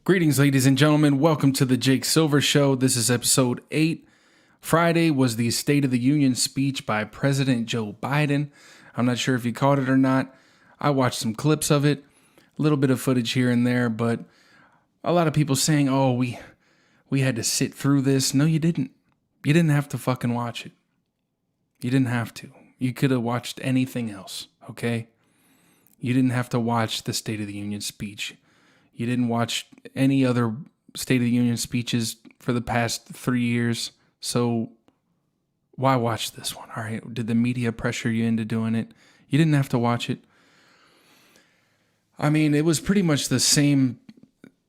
Greetings, ladies and gentlemen. Welcome to the Jake Silver Show. This is episode 8. Friday was the State of the Union speech by President Joe Biden. I'm not sure if you caught it or not. I watched some clips of it, a little bit of footage here and there, but a lot of people saying, oh, we had to sit through this. No, you didn't. You didn't have to fucking watch it. You didn't have to. You could have watched anything else, okay? You didn't have to watch the State of the Union speech. You didn't watch any other State of the Union speeches for the past 3 years, so why watch this one, all right? Did the media pressure you into doing it? You didn't have to watch it. I mean, it was pretty much the same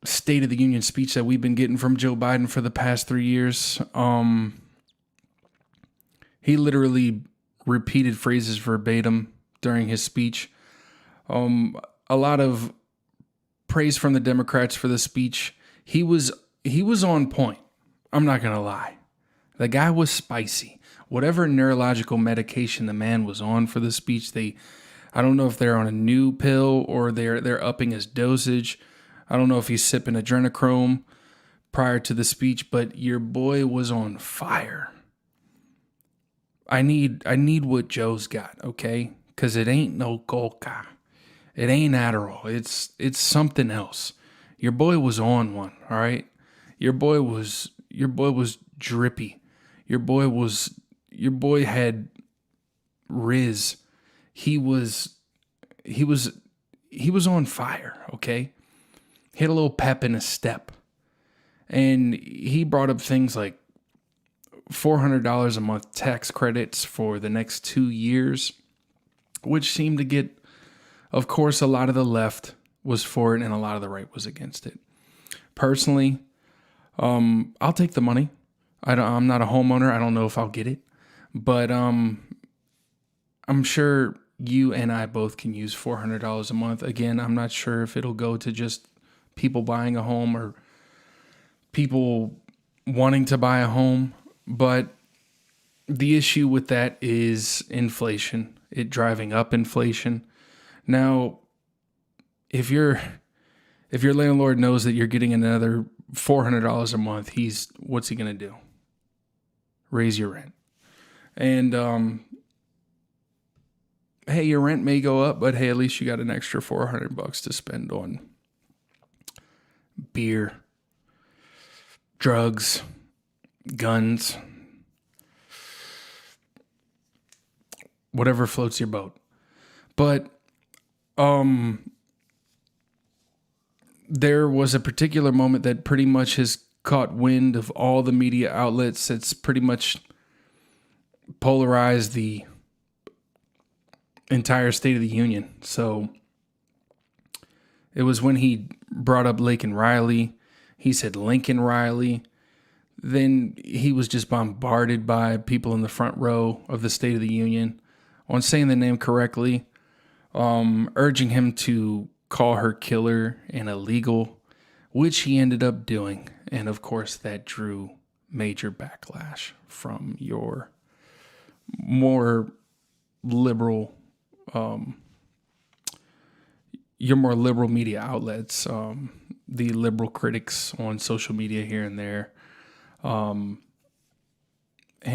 State of the Union speech that we've been getting from Joe Biden for the past 3 years. He literally repeated phrases verbatim during his speech. A lot of praise from the Democrats for the speech. He was on point. I'm not going to lie. The guy was spicy. Whatever neurological medication the man was on for the speech, I don't know if they're on a new pill or they're upping his dosage. I don't know if he's sipping adrenochrome prior to the speech, but your boy was on fire. I need what Joe's got, okay? Because it ain't no coca. It ain't Adderall. It's something else. Your boy was on one, all right? Your boy was drippy. Your boy had Riz. He was on fire, okay? He had a little pep in his step. And he brought up things like $400 a month tax credits for the next 2 years, which seemed to get, of course, a lot of the left was for it and a lot of the right was against it. Personally, I'll take the money. I'm not a homeowner. I don't know if I'll get it, but I'm sure you and I both can use $400 a month. Again, I'm not sure if it'll go to just people buying a home or people wanting to buy a home, but the issue with that is inflation, it driving up inflation. Now, if your landlord knows that you're getting another $400 a month, what's he going to do? Raise your rent. And hey, your rent may go up, but hey, at least you got an extra $400 to spend on beer, drugs, guns, whatever floats your boat. But there was a particular moment that pretty much has caught wind of all the media outlets. It's pretty much polarized the entire State of the Union. So it was when he brought up Laken Riley. He said Lincoln Riley. Then he was just bombarded by people in the front row of the State of the Union on saying the name correctly, urging him to call her killer and illegal, which he ended up doing. And of course, that drew major backlash from your more liberal media outlets, the liberal critics on social media here and there. And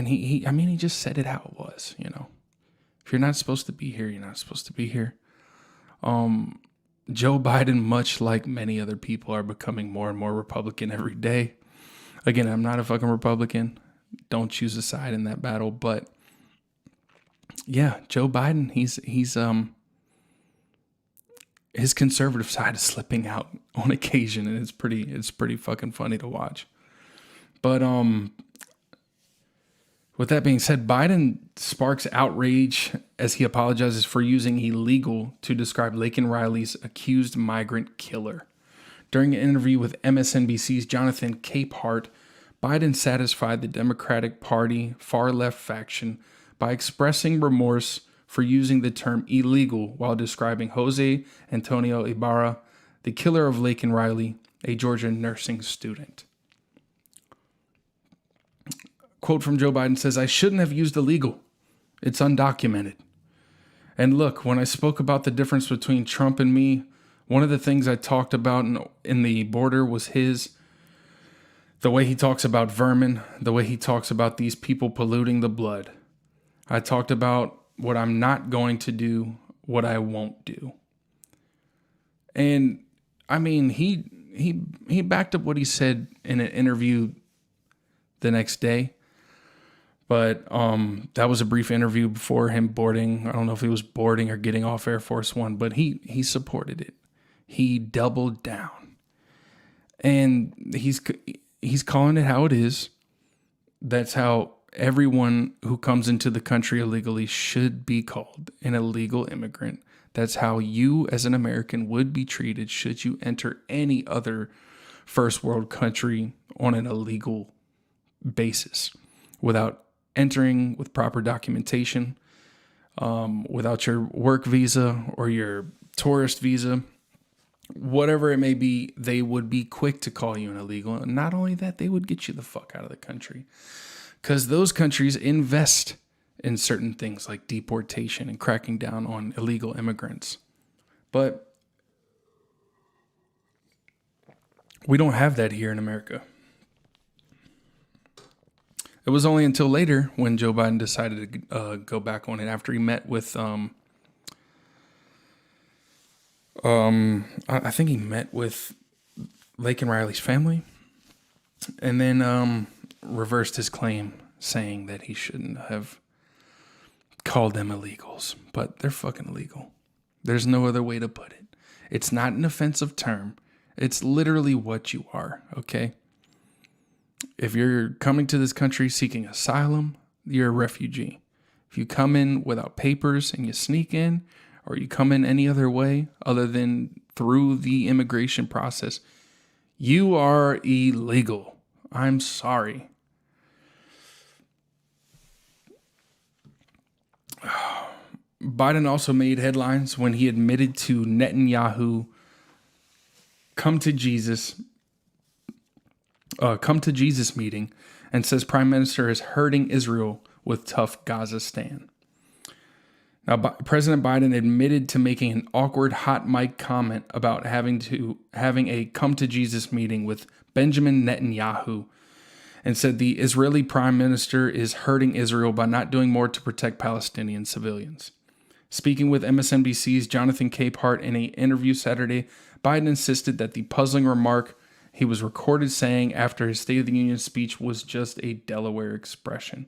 he just said it how it was, you know. If you're not supposed to be here, you're not supposed to be here. Joe Biden, much like many other people, are becoming more and more Republican every day. Again, I'm not a fucking Republican. Don't choose a side in that battle. But yeah, Joe Biden, his conservative side is slipping out on occasion, and it's pretty fucking funny to watch. But with that being said, Biden sparks outrage as he apologizes for using illegal to describe Laken Riley's accused migrant killer. During an interview with MSNBC's Jonathan Capehart, Biden satisfied the Democratic Party far-left faction by expressing remorse for using the term illegal while describing Jose Antonio Ibarra, the killer of Laken Riley, a Georgia nursing student. Quote from Joe Biden says, "I shouldn't have used illegal. It's undocumented. And look, when I spoke about the difference between Trump and me, One of the things I talked about in the border was the way he talks about vermin, the way he talks about these people polluting the blood. I talked about what I'm not going to do, what I won't do. And I mean, he backed up what he said in an interview the next day. But that was a brief interview before him boarding. I don't know if he was boarding or getting off Air Force One, but he supported it. He doubled down. And he's calling it how it is. That's how everyone who comes into the country illegally should be called an illegal immigrant. That's how you as an American would be treated should you enter any other first world country on an illegal basis without entering with proper documentation, without your work visa or your tourist visa, whatever it may be, they would be quick to call you an illegal. And not only that, they would get you the fuck out of the country, because those countries invest in certain things like deportation and cracking down on illegal immigrants. But we don't have that here in America. It was only until later when Joe Biden decided to go back on it after he met with, I think he met with Laken Riley's family, and then reversed his claim, saying that he shouldn't have called them illegals, but they're fucking illegal. There's no other way to put it. It's not an offensive term. It's literally what you are, okay? If you're coming to this country seeking asylum, you're a refugee. If you come in without papers and you sneak in, or you come in any other way other than through the immigration process, you are illegal. I'm sorry. Biden also made headlines when he admitted to Netanyahu come to Jesus meeting, and says Prime Minister is hurting Israel with tough Gaza stand. Now, President Biden admitted to making an awkward hot mic comment about having a come to Jesus meeting with Benjamin Netanyahu, and said the Israeli Prime Minister is hurting Israel by not doing more to protect Palestinian civilians. Speaking with MSNBC's Jonathan Capehart in an interview Saturday, Biden insisted that the puzzling remark he was recorded saying after his State of the Union speech was just a Delaware expression.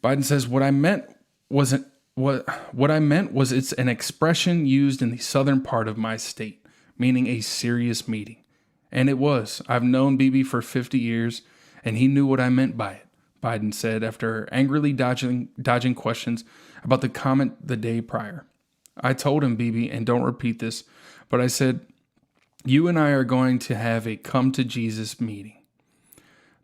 Biden says, what I meant was it's an expression used in the southern part of my state, meaning a serious meeting. And it was. I've known Bibi for 50 years, and he knew what I meant by it, Biden said after angrily dodging questions about the comment the day prior. I told him, Bibi, and don't repeat this, but I said, you and I are going to have a come to Jesus meeting.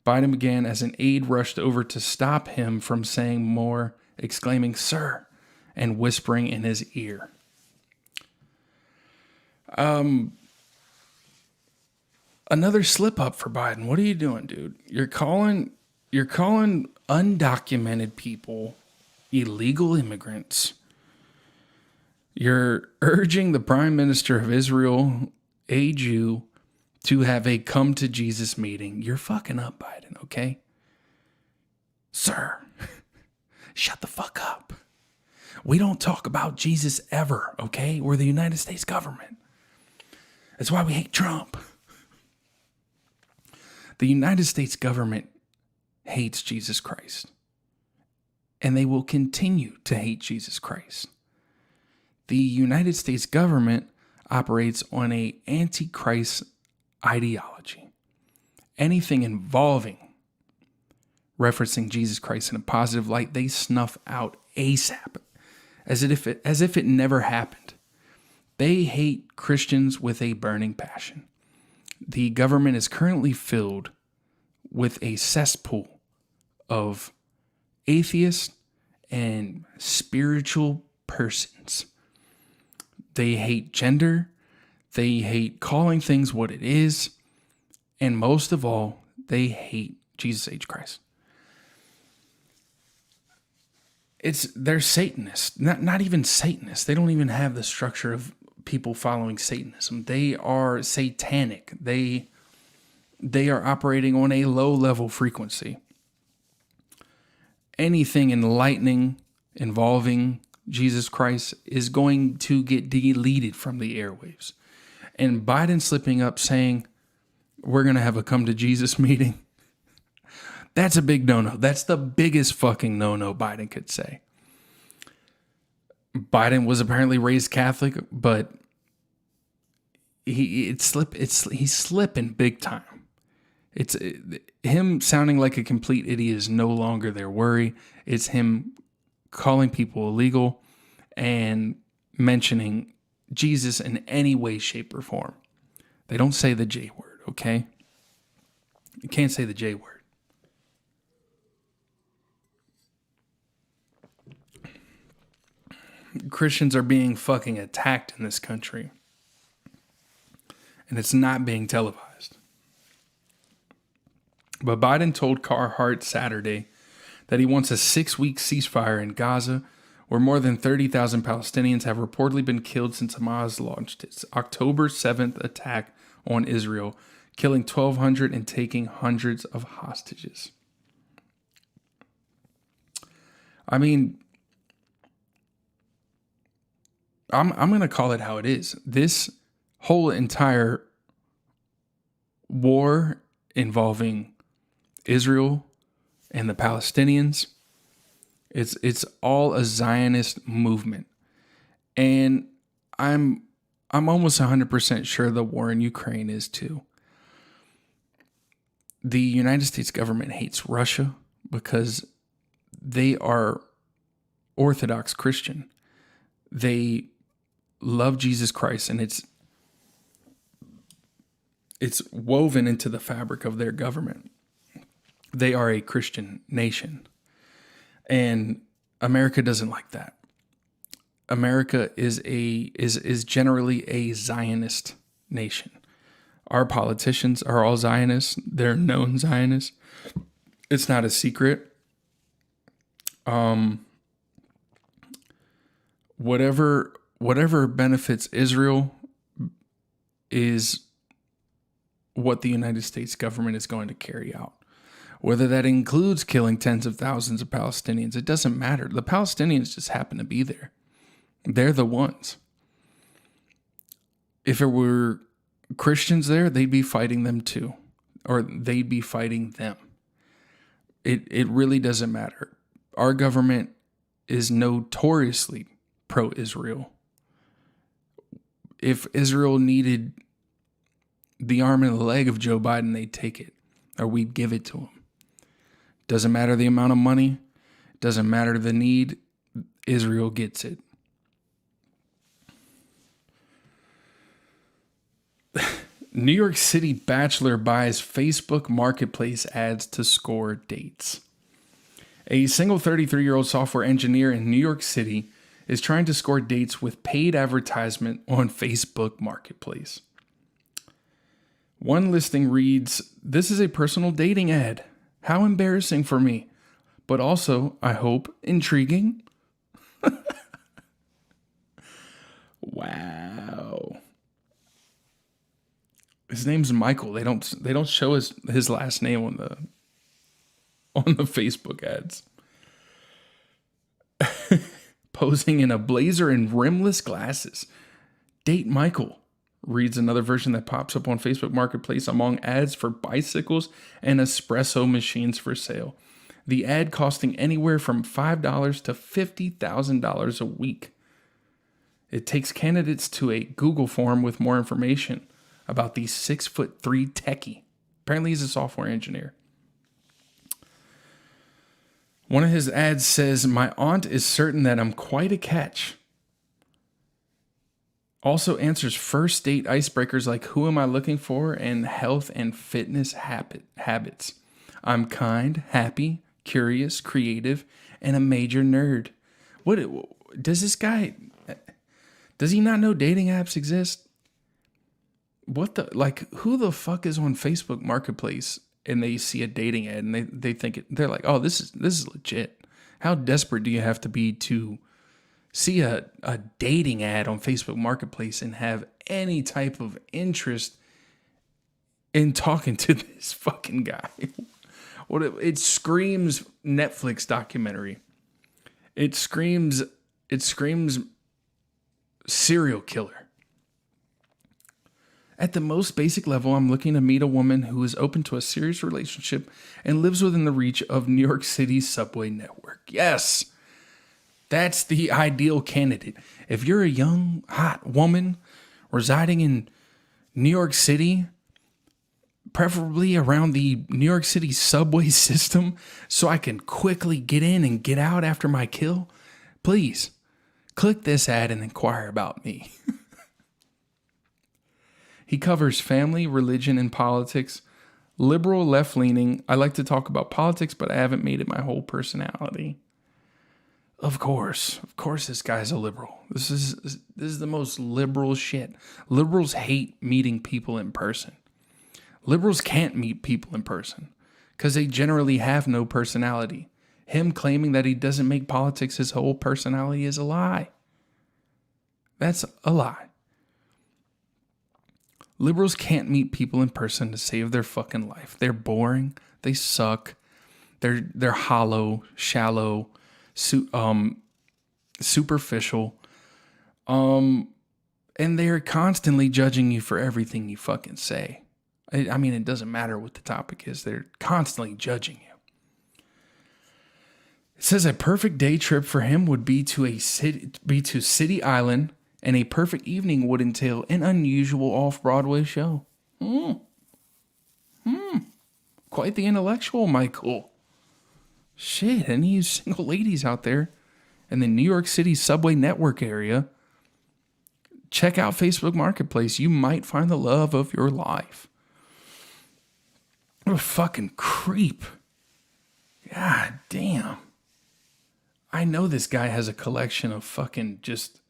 Biden began as an aide rushed over to stop him from saying more, exclaiming, sir, and whispering in his ear. Another slip up for Biden. What are you doing, dude? You're calling undocumented people illegal immigrants. You're urging the Prime Minister of Israel, a Jew, to have a come to Jesus meeting. You're fucking up, Biden, okay? Sir, shut the fuck up. We don't talk about Jesus ever, okay? We're the United States government. That's why we hate Trump. The United States government hates Jesus Christ. And they will continue to hate Jesus Christ. The United States government operates on an antichrist ideology. Anything involving referencing Jesus Christ in a positive light, they snuff out ASAP, as if it never happened. They hate Christians with a burning passion. The government is currently filled with a cesspool of atheists and spiritual persons. They hate gender. They hate calling things what it is. And most of all, they hate Jesus H. Christ. they're Satanists, not even Satanists. They don't even have the structure of people following Satanism. They are satanic. They are operating on a low level frequency. Anything enlightening involving Jesus Christ is going to get deleted from the airwaves. And Biden slipping up saying, we're going to have a come to Jesus meeting. That's a big no-no. That's the biggest fucking no-no Biden could say. Biden was apparently raised Catholic, but he's slipping big time. Him sounding like a complete idiot is no longer their worry. It's him calling people illegal and mentioning Jesus in any way, shape, or form. They don't say the J word, okay? You can't say the J word. Christians are being fucking attacked in this country. And it's not being televised. But Biden told Carhart Saturday that he wants a 6-week ceasefire in Gaza, where more than 30,000 Palestinians have reportedly been killed since Hamas launched its October 7th attack on Israel, killing 1,200 and taking hundreds of hostages. I mean, I'm going to call it how it is. This whole entire war involving Israel and the Palestinians, it's all a Zionist movement. And I'm almost 100% sure the war in Ukraine is too. The United States government hates Russia because they are Orthodox Christian. They love Jesus Christ, and it's woven into the fabric of their government. They are a Christian nation. And America doesn't like that. America is generally a Zionist nation. Our politicians are all Zionists. They're known Zionists. It's not a secret. Whatever benefits Israel is what the United States government is going to carry out. Whether that includes killing tens of thousands of Palestinians, it doesn't matter. The Palestinians just happen to be there. They're the ones. If it were Christians there, they'd be fighting them too. Or they'd be fighting them. It really doesn't matter. Our government is notoriously pro-Israel. If Israel needed the arm and the leg of Joe Biden, they'd take it. Or we'd give it to him. Doesn't matter the amount of money. Doesn't matter the need. Israel gets it. New York City bachelor buys Facebook Marketplace ads to score dates. A single 33-year-old software engineer in New York City is trying to score dates with paid advertisement on Facebook Marketplace. One listing reads, "This is a personal dating ad. How embarrassing for me, but also, I hope, intriguing." Wow. His name's Michael. They don't show his last name on the Facebook ads. Posing in a blazer and rimless glasses. Date Michael, reads another version that pops up on Facebook Marketplace among ads for bicycles and espresso machines for sale. The ad costing anywhere from $5 to $50,000 a week. It takes candidates to a Google form with more information about the 6'3" techie. Apparently he's a software engineer. One of his ads says, "My aunt is certain that I'm quite a catch." Also answers first date icebreakers like who am I looking for and health and fitness habits. I'm kind, happy, curious, creative, and a major nerd. What does this guy, does he not know dating apps exist? Who the fuck is on Facebook Marketplace and they see a dating ad and they think they're like, oh, this is legit. How desperate do you have to be to see a dating ad on Facebook Marketplace and have any type of interest in talking to this fucking guy? It screams Netflix documentary. It screams serial killer. At the most basic level, I'm looking to meet a woman who is open to a serious relationship and lives within the reach of New York City's subway network. Yes, that's the ideal candidate. If you're a young, hot woman residing in New York City, preferably around the New York City subway system, so I can quickly get in and get out after my kill, please click this ad and inquire about me. He covers family, religion, and politics. Liberal, left-leaning. I like to talk about politics, but I haven't made it my whole personality. Of course this guy's a liberal. This is the most liberal shit. Liberals hate meeting people in person. Liberals can't meet people in person because they generally have no personality. Him claiming that he doesn't make politics his whole personality is a lie. That's a lie. Liberals can't meet people in person to save their fucking life. They're boring. They suck. They're hollow, shallow, superficial. And they're constantly judging you for everything you fucking say. I mean, it doesn't matter what the topic is. They're constantly judging you. It says a perfect day trip for him would be to City Island, and a perfect evening would entail an unusual off-Broadway show. Quite the intellectual, Michael. Shit, any of you single ladies out there in the New York City subway network area, check out Facebook Marketplace. You might find the love of your life. What a fucking creep. God damn. I know this guy has a collection of fucking just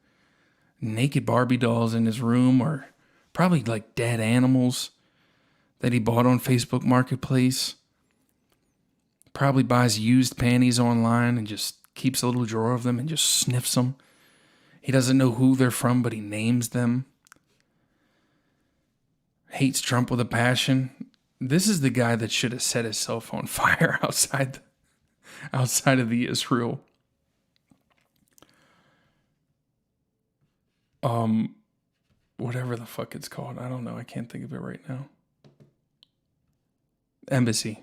naked Barbie dolls in his room, or probably like dead animals that he bought on Facebook Marketplace. Probably buys used panties online and just keeps a little drawer of them and just sniffs them. He doesn't know who they're from, but he names them. Hates Trump with a passion. This is the guy that should have set his cell phone fire outside of the Israel. Whatever the fuck it's called. I don't know. I can't think of it right now. Embassy.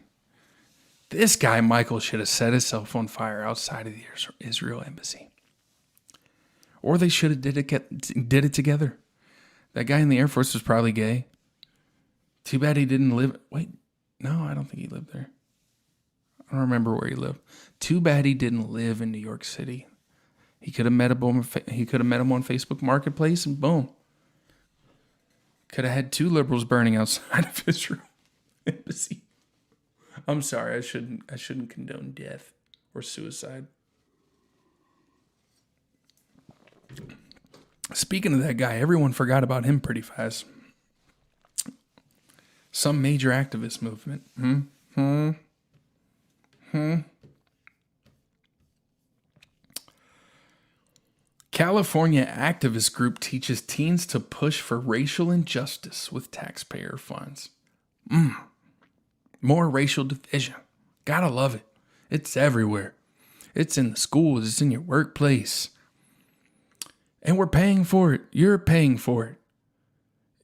This guy, Michael, should have set his cell phone fire outside of the Israel embassy. Or they should have did it together. That guy in the Air Force was probably gay. Too bad he didn't live. Wait, no, I don't think he lived there. I don't remember where he lived. Too bad he didn't live in New York City. He could have met him on Facebook Marketplace, and boom. Could have had two liberals burning outside of Israel embassy. I'm sorry, I shouldn't condone death or suicide. Speaking of that guy, everyone forgot about him pretty fast. Some major activist movement. California activist group teaches teens to push for racial injustice with taxpayer funds. More racial division. Gotta love it. It's everywhere. It's in the schools. It's in your workplace. And we're paying for it. You're paying for it.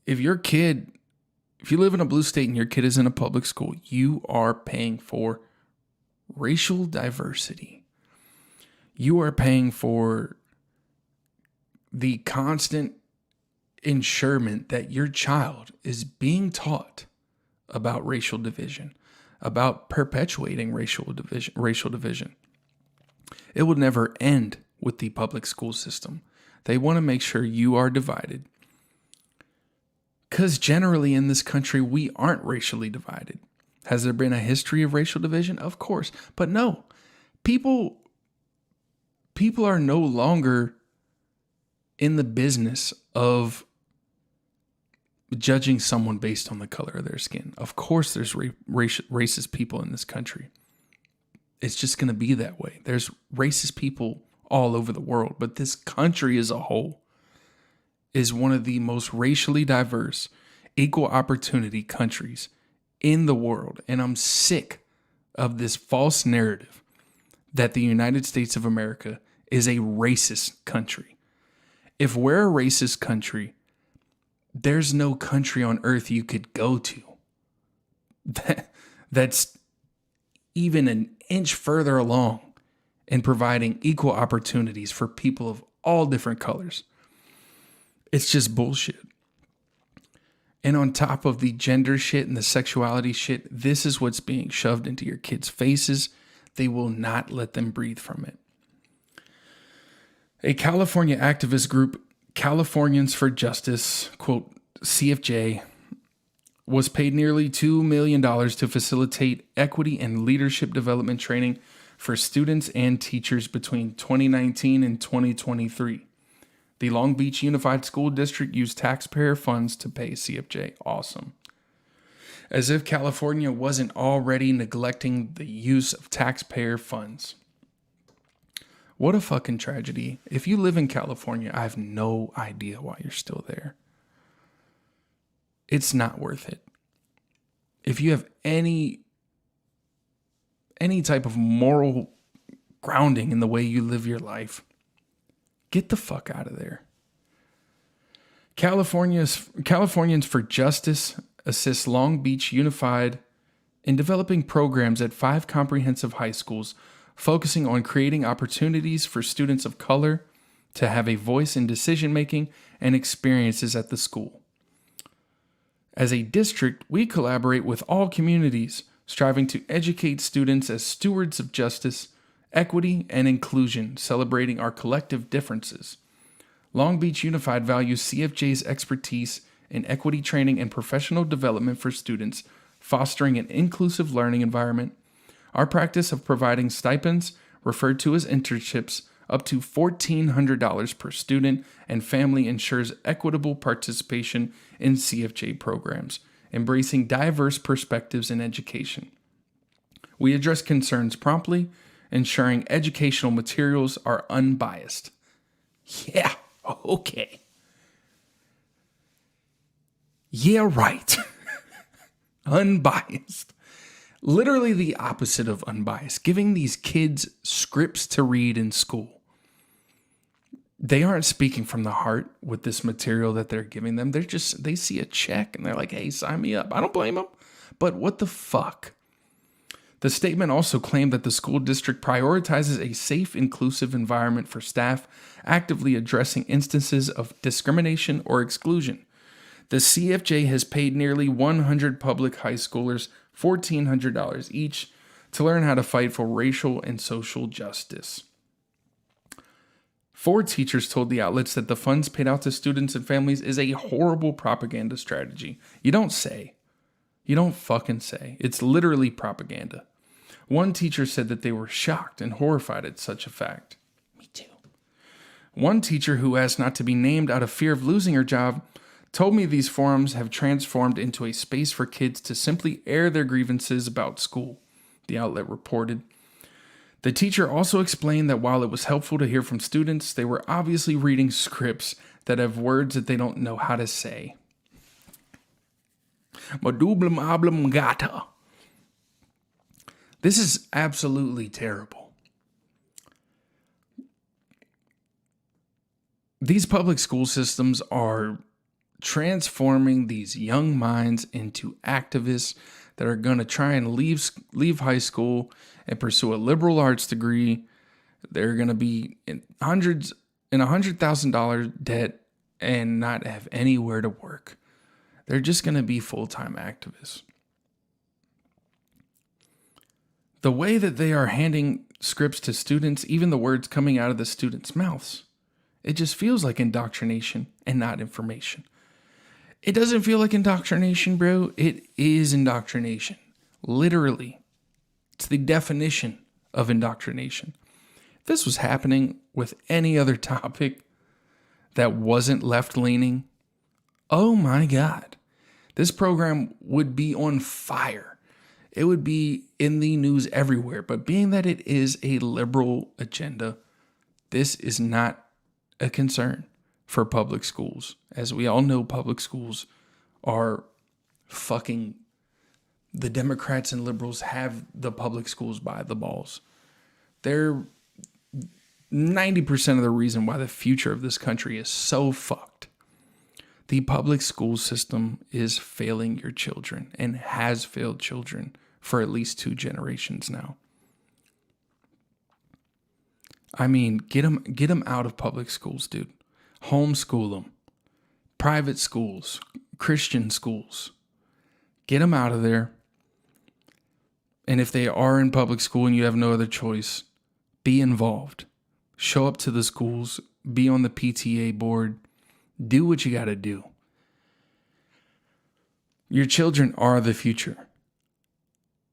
If you live in a blue state and your kid is in a public school, you are paying for racial diversity. You are paying for the constant ensurement that your child is being taught about racial division, about perpetuating racial division. It will never end with the public school system. They want to make sure you are divided. Because generally in this country, we aren't racially divided. Has there been a history of racial division? Of course. But no, people are no longer in the business of judging someone based on the color of their skin. Of course, there's racist people in this country. It's just going to be that way. There's racist people all over the world, but this country as a whole is one of the most racially diverse, equal opportunity countries in the world. And I'm sick of this false narrative that the United States of America is a racist country. If we're a racist country, there's no country on earth you could go to that's even an inch further along in providing equal opportunities for people of all different colors. It's just bullshit. And on top of the gender shit and the sexuality shit, this is what's being shoved into your kids' faces. They will not let them breathe from it. A California activist group, Californians for Justice, quote, CFJ, was paid nearly $2 million to facilitate equity and leadership development training for students and teachers between 2019 and 2023. The Long Beach Unified School District used taxpayer funds to pay CFJ. Awesome. As if California wasn't already neglecting the use of taxpayer funds. What a fucking tragedy. If you live in California, I have no idea why you're still there. It's not worth it. If you have any type of moral grounding in the way you live your life, get the fuck out of there. Californians for Justice assists Long Beach Unified in developing programs at 5 comprehensive high schools focusing on creating opportunities for students of color to have a voice in decision-making and experiences at the school. As a district, we collaborate with all communities, striving to educate students as stewards of justice, equity, and inclusion, celebrating our collective differences. Long Beach Unified values CFJ's expertise in equity training and professional development for students, fostering an inclusive learning environment. Our practice of providing stipends, referred to as internships, up to $1,400 per student and family ensures equitable participation in CFJ programs, embracing diverse perspectives in education. We address concerns promptly, ensuring educational materials are unbiased. Yeah, okay. Yeah, right. Unbiased. Literally the opposite of unbiased. Giving these kids scripts to read in school. They aren't speaking from the heart with this material that they're giving them. They see a check and they're like, hey, sign me up. I don't blame them. But what the fuck? The statement also claimed that the school district prioritizes a safe, inclusive environment for staff, actively addressing instances of discrimination or exclusion. The CFJ has paid nearly 100 public high schoolers $1,400 each to learn how to fight for racial and social justice. 4 teachers told the outlets that the funds paid out to students and families is a horrible propaganda strategy. You don't say. You don't fucking say. It's literally propaganda. One teacher said that they were shocked and horrified at such a fact. Me too. One teacher who asked not to be named out of fear of losing her job told me these forums have transformed into a space for kids to simply air their grievances about school, the outlet reported. The teacher also explained that while it was helpful to hear from students, they were obviously reading scripts that have words that they don't know how to say. This is absolutely terrible. These public school systems are transforming these young minds into activists that are going to try and leave high school and pursue a liberal arts degree. They're going to be in $100,000 debt and not have anywhere to work. They're just going to be full-time activists. The way that they are handing scripts to students, even the words coming out of the students' mouths, it just feels like indoctrination and not information. It doesn't feel like indoctrination, bro. It is indoctrination. Literally. It's the definition of indoctrination. If this was happening with any other topic that wasn't left-leaning, oh my God. This program would be on fire. it would be in the news everywhere. But being that it is a liberal agenda, this is not a concern for public schools. As we all know, public schools are fucking, the Democrats and liberals have the public schools by the balls. They're 90% of the reason why the future of this country is so fucked. The public school system is failing your children and has failed children for at least 2 generations now. I mean, get them out of public schools, dude. Homeschool them. Private schools, Christian schools. Get them out of there. And if they are in public school and you have no other choice, be involved. Show up to the schools. Be on the PTA board. Do what you got to do. Your children are the future.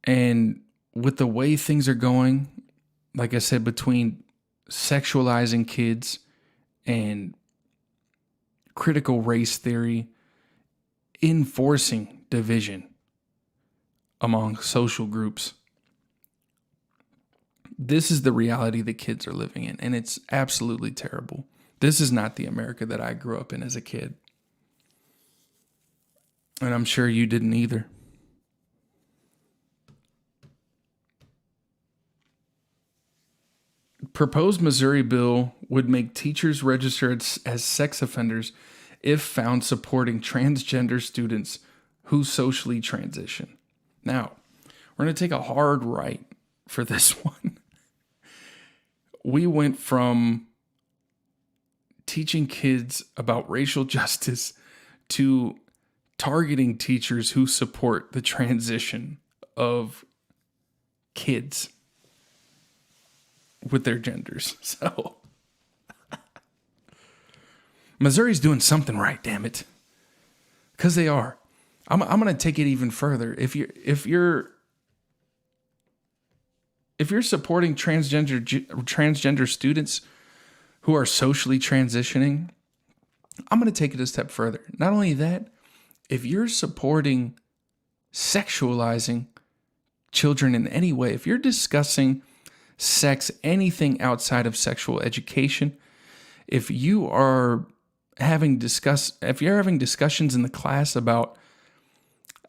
And with the way things are going, like I said, between sexualizing kids and critical race theory, enforcing division among social groups, this is the reality that kids are living in, and it's absolutely terrible. This is not the America that I grew up in as a kid. And I'm sure you didn't either. Proposed Missouri bill would make teachers register as sex offenders if found supporting transgender students who socially transition. Now, we're going to take a hard right for this one. We went from teaching kids about racial justice to targeting teachers who support the transition of kids with their genders. So Missouri's doing something right, damn it. Because they are. I'm going to take it even further. If you're supporting transgender students who are socially transitioning, I'm going to take it a step further. Not only that, if you're supporting sexualizing children in any way, if you're discussing sex, anything outside of sexual education, if you're having discussions in the class about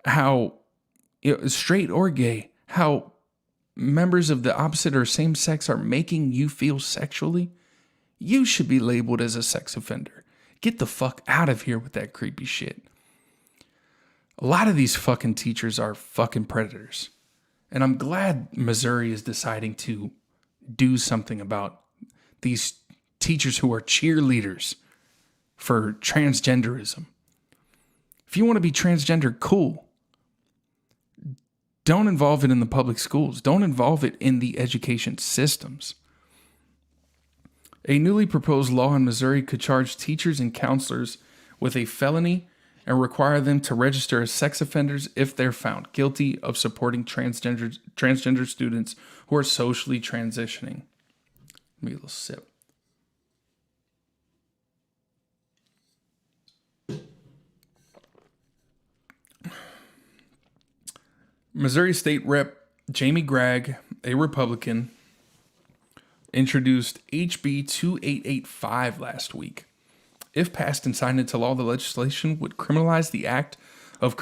how, straight or gay, how members of the opposite or same sex are making you feel sexually, you should be labeled as a sex offender. Get the fuck out of here with that creepy shit. A lot of these fucking teachers are fucking predators. And I'm glad Missouri is deciding to do something about these teachers who are cheerleaders for transgenderism. If you want to be transgender, cool. Don't involve it in the public schools. Don't involve it in the education systems. A newly proposed law in Missouri could charge teachers and counselors with a felony and require them to register as sex offenders if they're found guilty of supporting transgender students who are socially transitioning. Let me get a little sip. Missouri State Rep Jamie Gregg, a Republican, introduced HB 2885 last week. If passed and signed into law, the legislation would criminalize the act of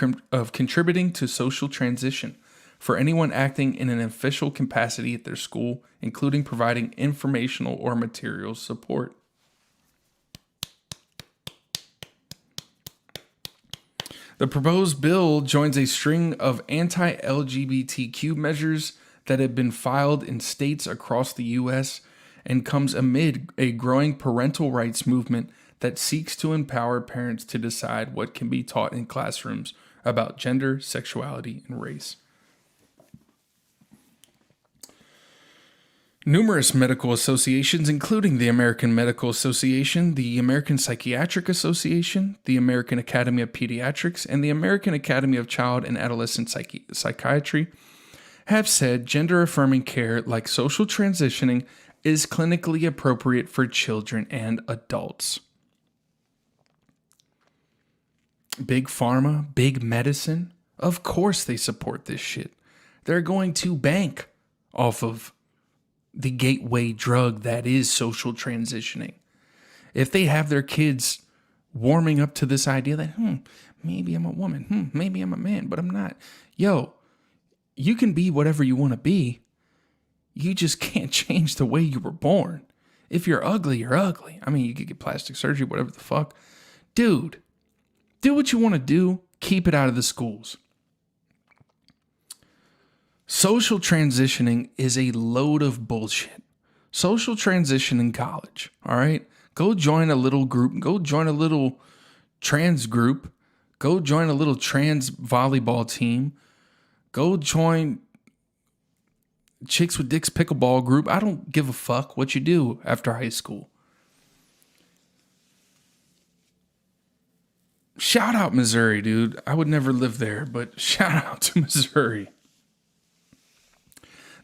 contributing to social transition for anyone acting in an official capacity at their school, including providing informational or material support. The proposed bill joins a string of anti-LGBTQ measures that have been filed in states across the U.S. and comes amid a growing parental rights movement that seeks to empower parents to decide what can be taught in classrooms about gender, sexuality, and race. Numerous medical associations, including the American Medical Association, the American Psychiatric Association, the American Academy of Pediatrics, and the American Academy of Child and Adolescent Psychiatry, have said gender-affirming care like social transitioning is clinically appropriate for children and adults. Big Pharma, big medicine, of course they support this shit. They're going to bank off of the gateway drug that is social transitioning. If they have their kids warming up to this idea that, maybe I'm a woman, maybe I'm a man, but I'm not. Yo, you can be whatever you want to be. You just can't change the way you were born. If you're ugly, you're ugly. I mean, you could get plastic surgery, whatever the fuck. Dude, do what you want to do. Keep it out of the schools. Social transitioning is a load of bullshit. Social transition in college, all right? Go join a little group. Go join a little trans group. Go join a little trans volleyball team. Go join Chicks with Dicks pickleball group. I don't give a fuck what you do after high school. Shout out Missouri, dude. I would never live there, but shout out to Missouri.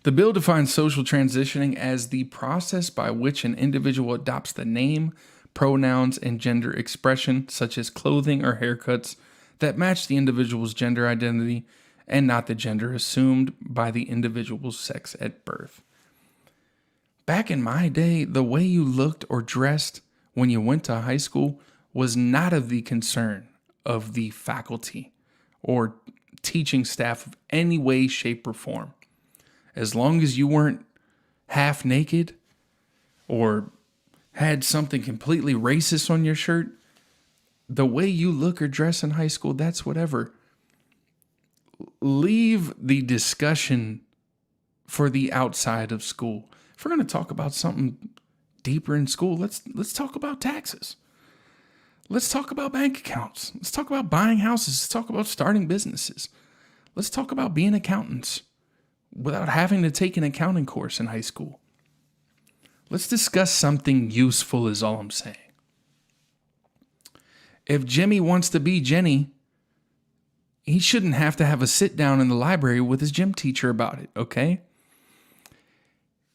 The bill defines social transitioning as the process by which an individual adopts the name, pronouns, and gender expression, such as clothing or haircuts, that match the individual's gender identity and not the gender assumed by the individual's sex at birth. Back in my day, the way you looked or dressed when you went to high school was not of the concern of the faculty or teaching staff of any way, shape, or form. As long as you weren't half naked or had something completely racist on your shirt, the way you look or dress in high school, that's whatever. Leave the discussion for the outside of school. If we're going to talk about something deeper in school, let's talk about taxes. Let's talk about bank accounts. Let's talk about buying houses. Let's talk about starting businesses. Let's talk about being accountants without having to take an accounting course in high school. Let's discuss something useful is all I'm saying. If Jimmy wants to be Jenny, he shouldn't have to have a sit down in the library with his gym teacher about it, okay?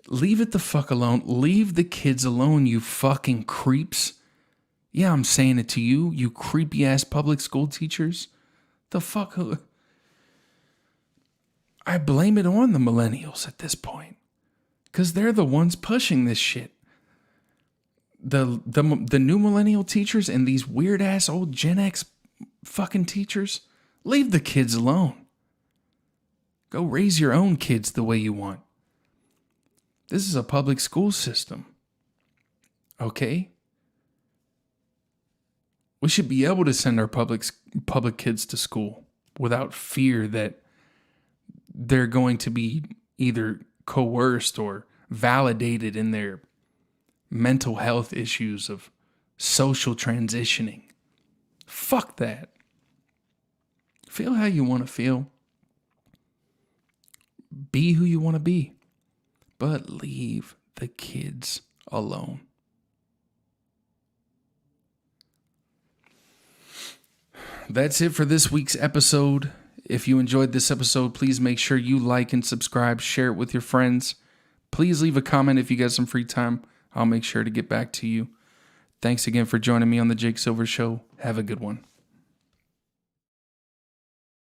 Leave it the fuck alone. Leave the kids alone, you fucking creeps. Yeah, I'm saying it to you, you creepy ass public school teachers. The fuck? I blame it on the millennials at this point, because they're the ones pushing this shit. The new millennial teachers and these weird ass old Gen X fucking teachers, leave the kids alone. Go raise your own kids the way you want. This is a public school system. Okay? We should be able to send our public kids to school without fear that they're going to be either coerced or validated in their mental health issues of social transitioning. Fuck that. Feel how you want to feel. Be who you want to be. But leave the kids alone. That's it for this week's episode. If you enjoyed this episode, please make sure you like and subscribe, share it with your friends. Please leave a comment if you got some free time. I'll make sure to get back to you. Thanks again for joining me on the Jake Silver Show. Have a good one.